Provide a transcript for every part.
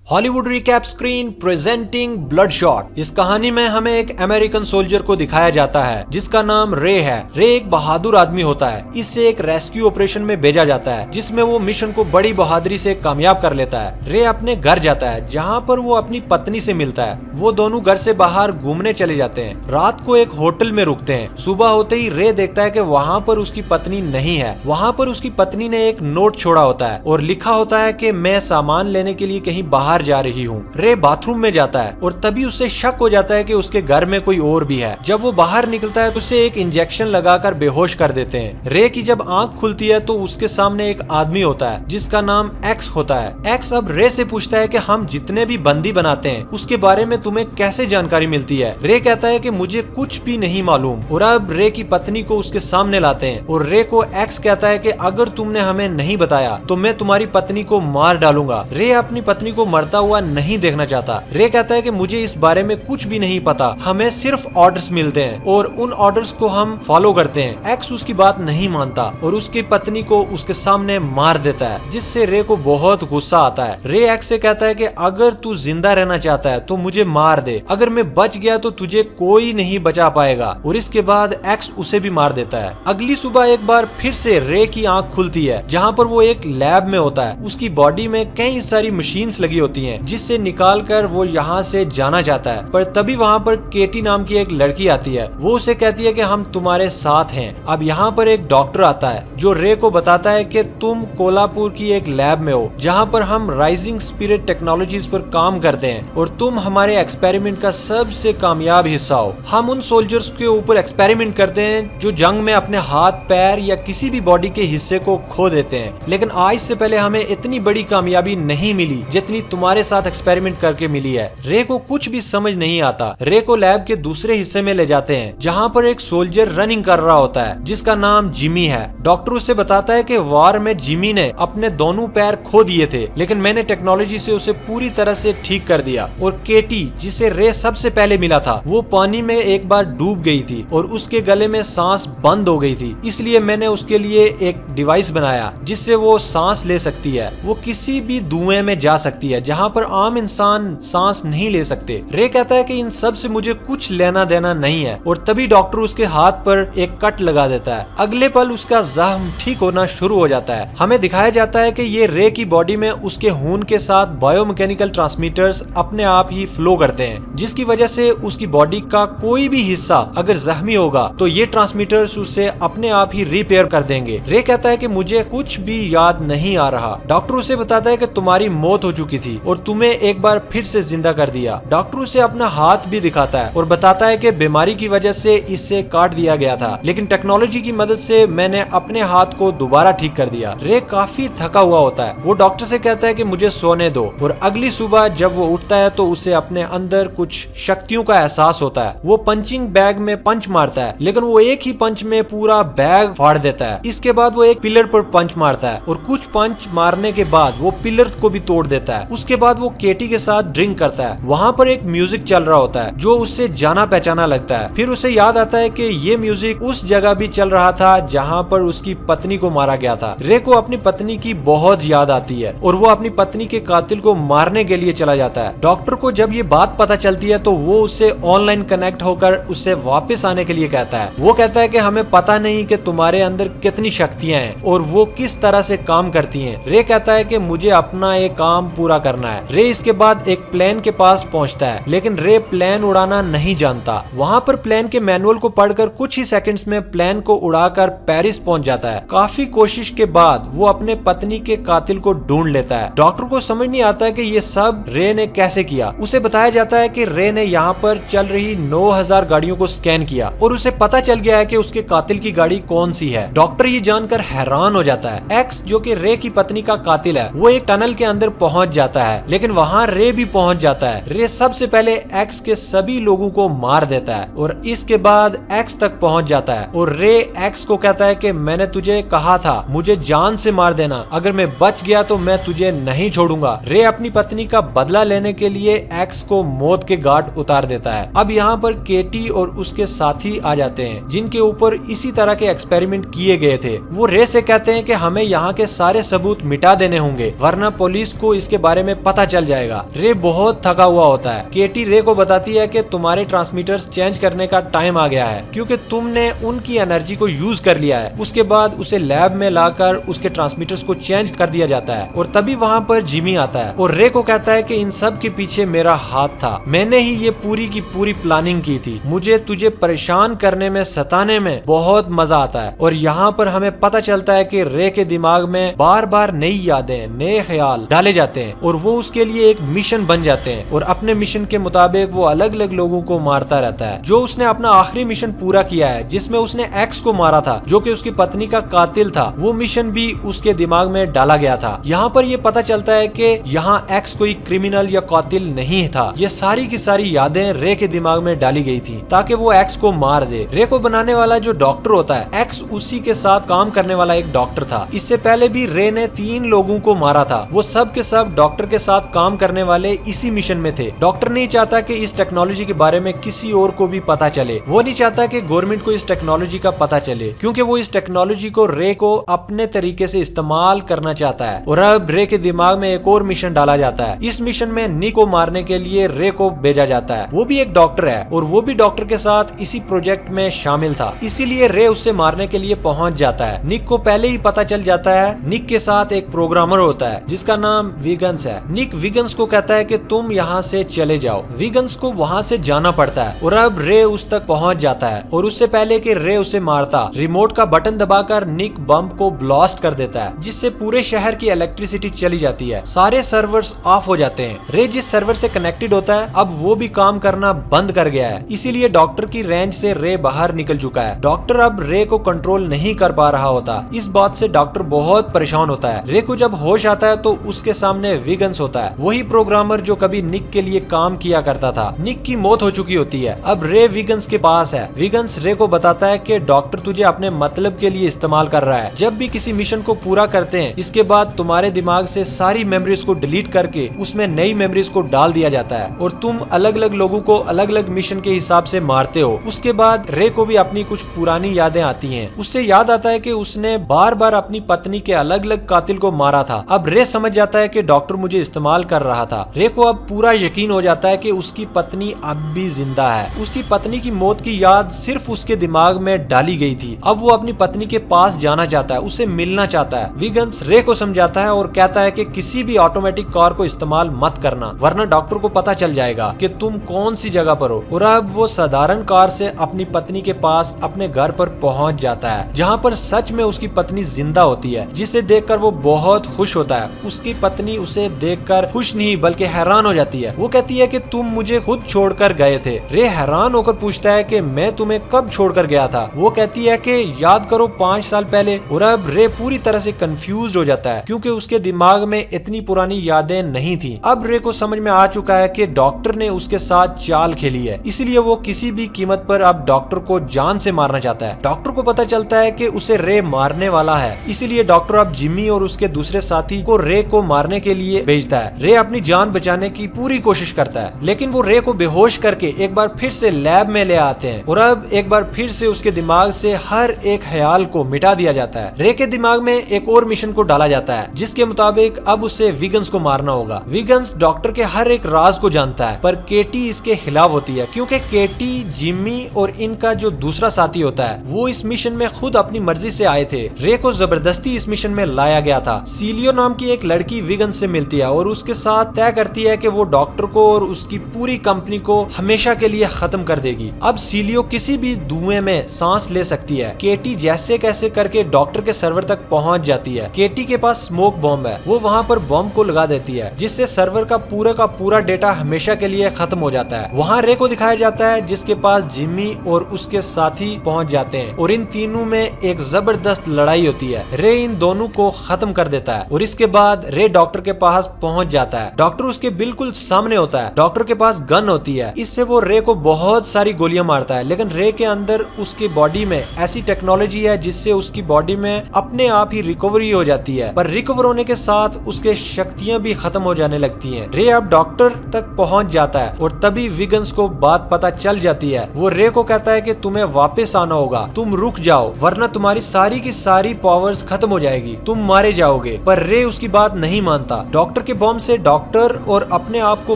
Hollywood recap screen presenting Bloodshot. इस कहानी में हमें एक अमेरिकन सोल्जर को दिखाया जाता है जिसका नाम रे है। रे एक बहादुर आदमी होता है। इससे एक रेस्क्यू ऑपरेशन में भेजा जाता है जिसमें वो मिशन को बड़ी बहादुरी से कामयाब कर लेता है। रे अपने घर जाता है जहाँ पर वो अपनी पत्नी से मिलता है। वो दोनों घर से बाहर घूमने चले जाते हैं। रात को एक होटल में रुकते हैं। सुबह होते ही रे देखता है कि वहाँ पर उसकी पत्नी नहीं है। वहाँ पर उसकी पत्नी ने एक नोट छोड़ा होता है और लिखा होता है कि मैं सामान लेने के लिए कहीं बाहर जा रही हूँ। रे बाथरूम में जाता है और तभी उससे शक हो जाता है कि उसके घर में कोई और भी है। जब वो बाहर निकलता है तो उसे एक इंजेक्शन लगाकर बेहोश कर देते हैं। रे की जब आंख खुलती है तो उसके सामने एक आदमी होता है जिसका नाम एक्स होता है। एक्स अब रे से पूछता है कि हम जितने भी बंदी बनाते हैं उसके बारे में तुम्हें कैसे जानकारी मिलती है। रे कहता है कि मुझे कुछ भी नहीं मालूम और अब रे की पत्नी को उसके सामने लाते हैं और रे को एक्स कहता है कि अगर तुमने हमें नहीं बताया तो मैं तुम्हारी पत्नी को मार डालूंगा। रे अपनी पत्नी को मरता हुआ नहीं देखना चाहता। रे कहता है कि मुझे इस बारे में कुछ भी नहीं पता, हमें सिर्फ ऑर्डर्स मिलते हैं और उन ऑर्डर्स को हम फॉलो करते हैं। एक्स उसकी बात नहीं मानता और उसकी पत्नी को उसके सामने मार देता है जिससे रे को बहुत गुस्सा आता है। रे एक्स से कहता है कि अगर तू जिंदा रहना चाहता है तो मुझे मार दे, अगर मैं बच गया तो तुझे कोई नहीं बचा पाएगा। और इसके बाद एक्स उसे भी मार देता है। अगली सुबह एक बार फिर से रे की आंख खुलती है जहाँ पर वो एक लैब में होता है। उसकी बॉडी में कई सारी मशीन्स लगी होती हैं जिससे निकाल कर वो यहाँ से जाना चाहता है। पर तभी वहाँ पर केटी नाम की एक लड़की आती है। वो उसे कहती है कि हम तुम्हारे साथ हैं। अब यहाँ पर एक डॉक्टर आता है जो रे को बताता है कि तुम कोल्हापुर की एक लैब में हो जहाँ पर हम राइजिंग स्पिरिट टेक्नोलॉजीज पर काम करते हैं और तुम हमारे एक्सपेरिमेंट का सबसे कामयाब हिस्सा हो। हम उन सोल्जर्स के ऊपर एक्सपेरिमेंट करते हैं जो जंग में अपने हाथ पैर या किसी भी बॉडी के हिस्से को खो देते हैं, लेकिन आज से पहले हमें इतनी बड़ी कामयाबी नहीं मिली जितनी तुम्हारे साथ एक्सपेरिमेंट करके मिली है। रे को कुछ भी समझ नहीं आता। रे को लैब के दूसरे हिस्से में ले जाते हैं जहाँ पर एक सोल्जर रनिंग कर रहा होता है जिसका नाम जिमी है। डॉक्टर उसे बताता है कि वार में जिमी ने अपने दोनों पैर खो दिए थे, लेकिन मैंने टेक्नोलॉजी से उसे पूरी तरह से ठीक कर दिया। और केटी जिसे रे सबसे पहले मिला था वो पानी में एक बार डूब गई थी और उसके गले में सांस बंद हो गई थी, इसलिए मैंने उसके लिए एक डिवाइस बनाया जिससे वो सांस ले सकती है। वो किसी भी धुएं में जा सकती है जहाँ पर आम इंसान सांस नहीं ले सकते। रे कहता है कि इन सब से मुझे कुछ लेना देना नहीं है और तभी डॉक्टर उसके हाथ पर एक कट लगा देता है। अगले पल उसका जख्म ठीक होना शुरू हो जाता है। हमें दिखाया जाता है कि ये रे की बॉडी में उसके खून के साथ बायोमैकेनिकल ट्रांसमीटर्स अपने आप ही फ्लो करते हैं जिसकी वजह से उसकी बॉडी का कोई भी हिस्सा अगर जख्मी होगा तो ये ट्रांसमीटर्स उसे अपने आप ही रिपेयर कर देंगे। रे कहता है कि मुझे कुछ भी याद नहीं आ रहा। डॉक्टर उसे बताता है कि तुम्हारी मौत हो चुकी थी और तुम्हें एक बार फिर से जिंदा कर दिया। डॉक्टर उसे अपना हाथ भी दिखाता है और बताता है कि बीमारी की वजह से इसे काट दिया गया था, लेकिन टेक्नोलॉजी की मदद से मैंने अपने हाथ को दोबारा ठीक कर दिया। रे काफी थका हुआ होता है। वो डॉक्टर से कहता है कि मुझे सोने दो और अगली सुबह जब वो उठता है तो उसे अपने अंदर कुछ शक्तियों का एहसास होता है। वो पंचिंग बैग में पंच मारता है लेकिन वो एक ही पंच में पूरा बैग फाड़ देता है। इसके बाद वो एक पिलर पर पंच मारता है और कुछ पंच मारने के बाद वो पिलर को भी तोड़ देता है। उसके बाद वो केटी के साथ ड्रिंक करता है। वहाँ पर एक म्यूजिक चल रहा होता है जो उससे जाना पहचाना लगता है। फिर उसे याद आता है कि ये म्यूजिक उस जगह भी चल रहा था जहाँ पर उसकी पत्नी को मारा गया था। रे को अपनी पत्नी की बहुत याद आती है और वो अपनी पत्नी के कातिल को मारने के लिए चला जाता है। डॉक्टर को जब ये बात पता चलती है तो वो उससे ऑनलाइन कनेक्ट होकर उससे वापस आने के लिए कहता है। वो कहता है कि हमें पता नहीं कि तुम्हारे अंदर कितनी शक्तियां हैं और वो किस तरह से काम करती हैं। रे कहता है कि मुझे अपना एक काम पूरा करना है। रे इसके बाद एक प्लेन के पास पहुंचता है लेकिन रे प्लेन उड़ाना नहीं जानता। वहाँ पर प्लेन के मैनुअल को पढ़कर कुछ ही सेकंड्स में प्लेन को उड़ाकर पेरिस पहुंच जाता है। काफी कोशिश के बाद वो अपने पत्नी के कातिल को ढूंढ लेता है। डॉक्टर को समझ नहीं आता कि ये सब रे ने कैसे किया। उसे बताया जाता है कि रे ने यहाँ पर चल रही 9000 गाड़ियों को स्कैन किया और उसे पता चल गया है कि उसके कातिल की गाड़ी कौन सी है। डॉक्टर ये जानकर हैरान हो जाता है। एक्स जो कि रे की पत्नी का कातिल है वो एक टनल के अंदर पहुंच जाता है लेकिन वहाँ रे भी पहुंच जाता है। रे सबसे पहले एक्स के सभी लोगों को मार देता है और इसके बाद एक्स तक पहुंच जाता है और रे एक्स को कहता है कि मैंने तुझे कहा था मुझे जान से मार देना, अगर मैं बच गया तो मैं तुझे नहीं छोड़ूंगा। रे अपनी पत्नी का बदला लेने के लिए एक्स को मौत के घाट उतार देता है। अब यहाँ पर केटी और उसके साथी आ जाते हैं जिनके ऊपर इसी तरह के एक्सपेरिमेंट किए गए थे। वो रे से कहते हैं कि हमें यहाँ के सारे सबूत मिटा देने होंगे वरना पुलिस को इसके बारे में पता चल जाएगा। रे बहुत थका हुआ होता है। केटी रे को बताती है कि तुम्हारे ट्रांसमीटर्स चेंज करने का टाइम आ गया है क्योंकि तुमने उनकी एनर्जी को यूज कर लिया है। उसके बाद उसे लैब में लाकर उसके ट्रांसमीटर्स को चेंज कर दिया जाता है और तभी वहाँ पर जिमी आता है और रे को कहता है कि इन सब के पीछे मेरा हाथ था, मैंने ही ये पूरी की पूरी प्लानिंग की थी। मुझे तुझे परेशान करने में, सताने में बहुत मजा आता है। और यहाँ पर हमें पता चलता है कि रे के दिमाग में बार बार नई यादें, नए ख्याल डाले जाते हैं और वो उसके लिए एक मिशन बन जाते हैं और अपने मिशन के मुताबिक वो अलग अलग लोगों को मारता रहता है। जो उसने अपना आखिरी मिशन पूरा किया है जिसमें उसने एक्स को मारा था जो कि उसकी पत्नी का कातिल था, वो मिशन भी उसके दिमाग में डाला गया था। यहाँ पर ये पता चलता है कि यहाँ एक्स कोई क्रिमिनल या कातिल नहीं था। ये सारी की सारी यादें रे के दिमाग में डाली गई थी ताकि वो एक्स को मार दे। रे को बनाने वाला जो डॉक्टर होता है, एक्स उसी के साथ काम करने वाला एक डॉक्टर था। इससे पहले भी रे ने 3 लोगों को मारा था। वो सब के सब डॉक्टर के साथ काम करने वाले इसी मिशन में थे। डॉक्टर नहीं चाहता कि इस टेक्नोलॉजी के बारे में किसी और को भी पता चले। वो नहीं चाहता कि गवर्नमेंट को इस टेक्नोलॉजी का पता चले क्योंकि वो इस टेक्नोलॉजी को रे को अपने तरीके से इस्तेमाल करना चाहता है। और अब रे के दिमाग में एक और मिशन डाला जाता है। इस मिशन में निक को मारने के लिए रे को भेजा जाता है। वो भी एक डॉक्टर है और वो भी डॉक्टर के साथ इसी प्रोजेक्ट में शामिल था, इसीलिए रे उससे मारने के लिए पहुंच जाता है। निक को पहले ही पता चल जाता है निक के साथ एक प्रोग्रामर होता है जिसका नाम विगन्स है। निक विगन्स को कहता है कि तुम यहाँ से चले जाओ। विगन्स को वहाँ से जाना पड़ता है और अब रे उस तक पहुँच जाता है और उससे पहले कि रे उसे मारता, रिमोट का बटन दबाकर निक बम को ब्लास्ट कर देता है जिससे पूरे शहर की इलेक्ट्रिसिटी चली जाती है। सारे सर्वर्स ऑफ हो जाते हैं। रे जिस सर्वर से कनेक्टेड होता है अब वो भी काम करना बंद कर गया है, इसीलिए डॉक्टर की रेंज से रे बाहर निकल चुका है। डॉक्टर अब रे को कंट्रोल नहीं कर पा रहा होता। इस बात से डॉक्टर बहुत परेशान होता है। रे को जब होश आता है तो उसके सामने विगन्स होता है, वही प्रोग्रामर जो कभी निक के लिए काम किया करता था। निक की मौत हो चुकी होती है। अब रे विगन्स के पास है। विगन्स रे को बताता है कि डॉक्टर तुझे अपने मतलब के लिए इस्तेमाल कर रहा है। जब भी किसी मिशन को पूरा करते हैं इसके बाद तुम्हारे दिमाग से सारी मेमोरीज को डिलीट करके उसमें नई मेमोरीज को डाल दिया जाता है और तुम अलग अलग लोगों को अलग अलग मिशन के हिसाब से मारते हो। उसके बाद रे को भी अपनी कुछ पुरानी यादें आती हैं। उससे याद आता है कि उसने बार बार अपनी पत्नी के अलग अलग कातिल को मारा था। अब रे समझ जाता है कि डॉक्टर मुझे इस्तेमाल कर रहा था। रे को अब पूरा यकीन हो जाता है कि उसकी पत्नी अब भी जिंदा है। उसकी पत्नी की मौत की याद सिर्फ उसके दिमाग में डाली गई थी। अब वो अपनी पत्नी के पास जाना चाहता है, उसे मिलना चाहता है। विगन्स रे को समझाता है और कहता है कि किसी भी ऑटोमेटिक कार को इस्तेमाल मत करना वरना डॉक्टर को पता चल जाएगा कि तुम कौन सी जगह पर हो। और अब वो साधारण कार से अपनी पत्नी के पास अपने घर पर पहुंच जाता है जहां पर सच में उसकी पत्नी जिंदा होती है, जिसे देखकर वो बहुत खुश होता है। उसकी पत्नी उसे देखकर खुश नहीं बल्कि हैरान हो जाती है। वो कहती है कि तुम मुझे खुद छोड़कर गए थे। रे हैरान होकर पूछता है कि मैं तुम्हें कब छोड़कर गया था। वो कहती है कि याद करो 5 साल पहले। और अब रे पूरी तरह से कंफ्यूज हो जाता है क्योंकि उसके दिमाग में इतनी पुरानी यादें नहीं थी। अब रे को समझ में आ चुका है कि डॉक्टर ने उसके साथ चाल खेली है, इसलिए वो किसी भी कीमत पर अब डॉक्टर को जान से मारना चाहता है। डॉक्टर को पता चलता है कि उसे रे मारने वाला है, इसीलिए डॉक्टर अब जिमी और उसके दूसरे साथी को रे को मारने के लिए भेजता है। रे अपनी जान बचाने की पूरी कोशिश करता है लेकिन वो रे को बेहोश करके एक बार फिर से लैब में ले आते हैं और अब एक बार फिर से उसके दिमाग से हर एक ख्याल को मिटा दिया जाता है। रे के दिमाग में एक और मिशन को डाला जाता है जिसके मुताबिक अब उसे विगन्स को मारना होगा। विगन्स डॉक्टर के हर एक राज को जानता है पर केटी इसके खिलाफ होती है क्योंकि केटी, जिमी और इनका जो दूसरा साथी होता है वो इस मिशन में खुद अपनी मर्जी से आए थे। रे को जबरदस्ती इस मिशन में लाया गया था। सीलियो नाम की एक लड़की विगन्स से मिलती है और उसके साथ तय करती है कि वो डॉक्टर को और उसकी पूरी कंपनी को हमेशा के लिए खत्म कर देगी। अब सीलियो किसी भी धुएं में सांस ले सकती है। केटी जैसे कैसे करके डॉक्टर के सर्वर तक पहुंच जाती है। केटी के पास स्मोक बॉम्ब है, वो वहां पर बॉम्ब को लगा देती है जिससे सर्वर का पूरा डेटा हमेशा के लिए खत्म हो जाता है। वहाँ रे को दिखाया जाता है जिसके पास जिमी और उसके साथी पहुंच जाते हैं और इन तीनों में एक जबरदस्त लड़ाई होती है। रे इन दोनों को खत्म कर देता है और इसके बाद रे डॉक्टर के पास पहुंच जाता है। डॉक्टर उसके बिल्कुल सामने होता है। डॉक्टर के पास गन होती है, इससे वो रे को बहुत सारी गोलियां मारता है लेकिन रे के अंदर उसकी बॉडी में ऐसी टेक्नोलॉजी है जिससे उसकी बॉडी में अपने आप ही रिकवरी हो जाती है। पर रिकवर होने के साथ उसके शक्तियां भी खत्म हो जाने लगती हैं। रे अब डॉक्टर तक पहुंच जाता है और तभी विगन्स को बात पता चल जाती है। वो रे को कहता है कि तुम्हें वापस आना होगा, तुम रुक जाओ वरना तुम्हारी सारी की सारी पावर्स खत्म हो जाएगी, तुम मारे जाओगे। पर रे उसकी बात नहीं मानता। डॉक्टर के बॉम्ब से डॉक्टर और अपने आप को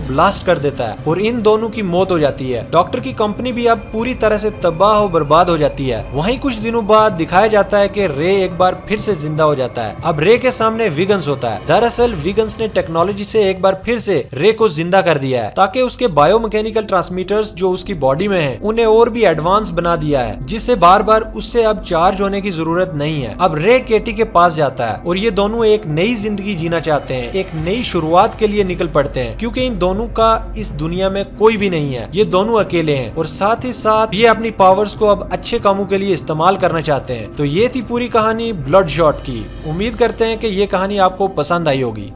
ब्लास्ट कर देता है और इन दोनों की मौत हो जाती है। डॉक्टर की कंपनी भी अब पूरी तरह से तबाह और बर्बाद हो जाती है। वहीं कुछ दिनों बाद दिखाया जाता है कि रे एक बार फिर से जिंदा हो जाता है। अब रे के सामने विगन्स होता है। दरअसल विगन्स ने टेक्नोलॉजी से एक बार फिर से रे को जिंदा कर दिया है ताकि उसके बायोमैकेनिकल ट्रांसमीटर्स जो उसकी बॉडी में है उन्हें और भी एडवांस बना दिया है, जिससे बार बार उससे अब चार्ज होने की जरूरत नहीं है। अब रे केटी के पास जाता है और ये दोनों एक नई जिंदगी जीना चाहते हैं, एक नई शुरुआत के लिए निकल पड़ते हैं, क्योंकि इन दोनों का इस दुनिया में कोई भी नहीं है। ये दोनों अकेले हैं और साथ ही साथ ये अपनी पावर्स को अब अच्छे कामों के लिए इस्तेमाल करना चाहते हैं। तो ये थी पूरी कहानी ब्लडशॉट की। उम्मीद करते हैं कि ये कहानी आपको पसंद आई होगी।